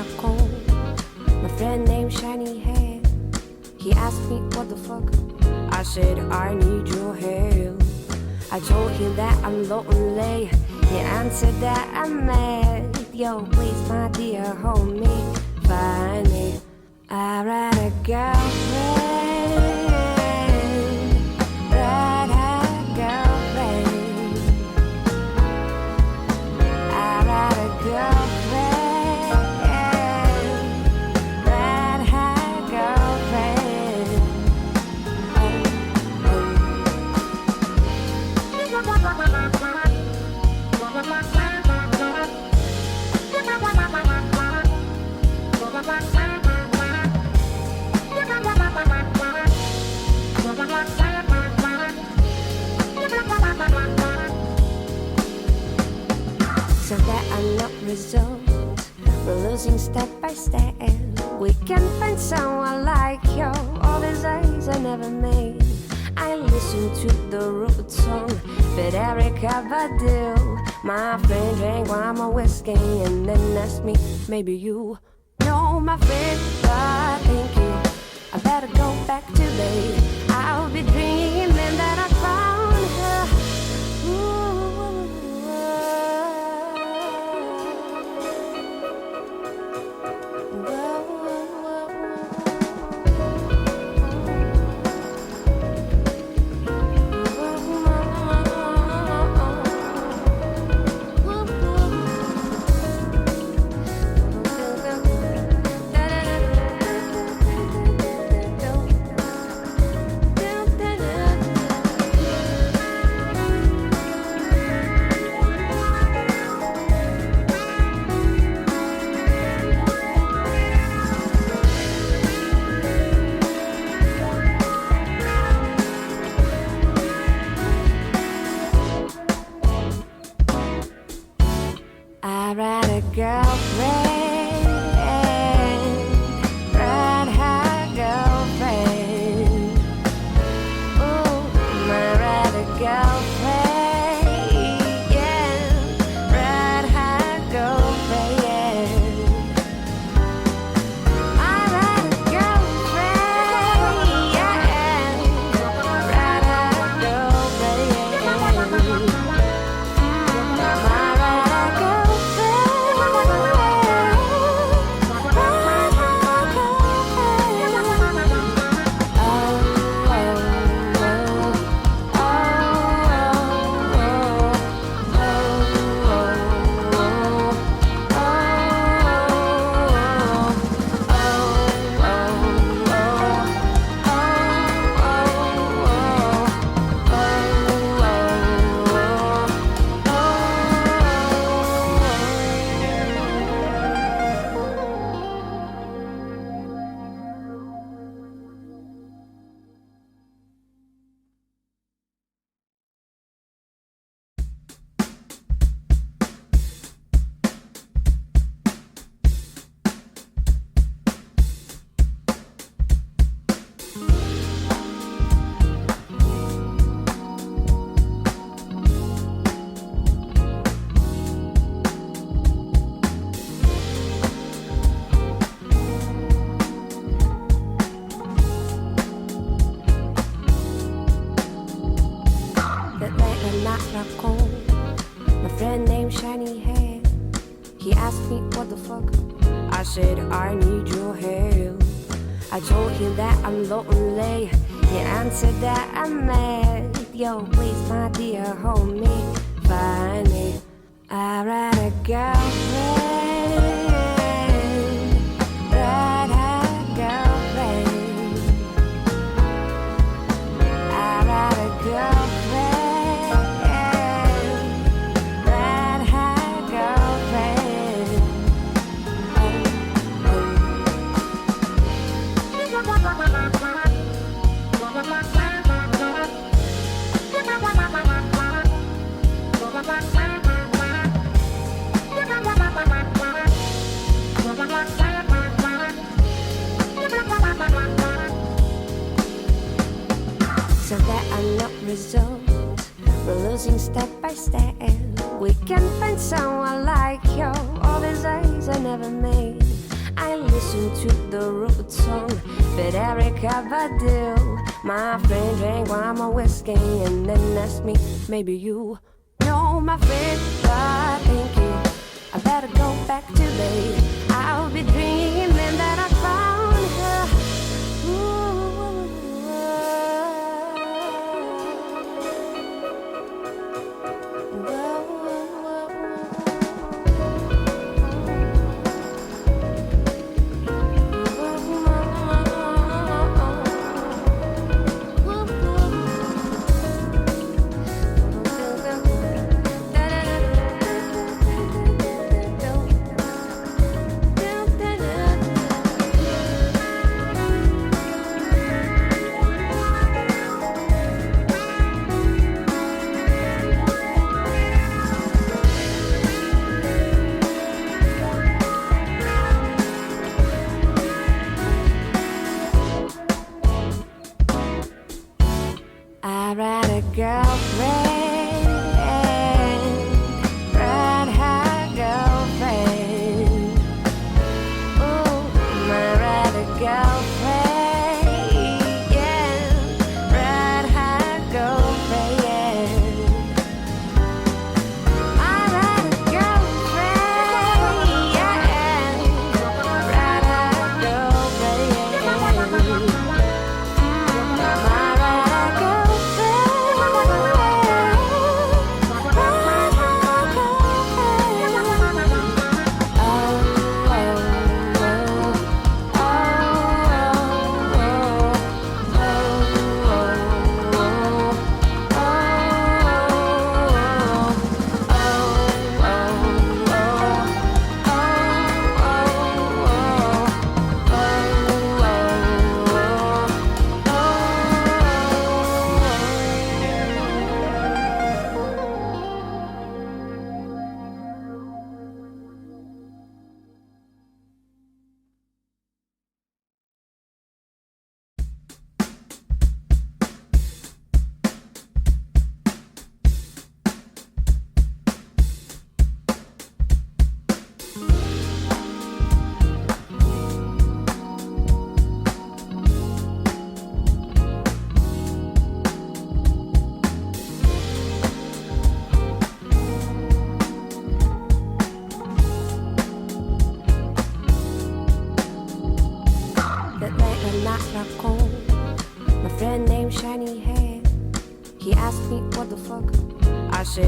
raccoon. My friend named Shiny Hair. He asked me what the fuck. I said I need your help. I told him that I'm lonely. He answered that I'm mad. Yo, please, my dear, hold me, find me. I had a girlfriend. So that I'm not result, we're losing step by step. We can find someone like you. All these eyes I never made. I listen to the root song, but every cup I do. My friend drank one more whiskey and then asked me, maybe you know my friend, but thank you. I better go back today. I'll be dreaming that I found her. I had a girlfriend, red hair girlfriend. Ooh, my red girlfriend, yeah, red hair girlfriend. I had a girlfriend, yeah, red hair girlfriend. Raccoon. My friend named Shiny Hair. He asked me what the fuck. I said I need your help. I told him that I'm lonely. He answered that I'm mad. Yo, please, my dear, hold me, find me. I had a girlfriend, red hair girlfriend. I had a girlfriend. So that I'm not result, we're losing step by step. We can find someone like you. All these eyes I never made. I listen to the road song that Erica Badu. My friend drank one more whiskey and then asked me, maybe you know my friend, but thank you. I better go back to bed. I'll be dreaming that I found her. I had a girlfriend, red-haired girlfriend. Ooh, my red girlfriend, yeah, red-haired girlfriend. I had a girlfriend, yeah, red-haired girlfriend. My friend named Shiny Hair, he asked me what the fuck I said.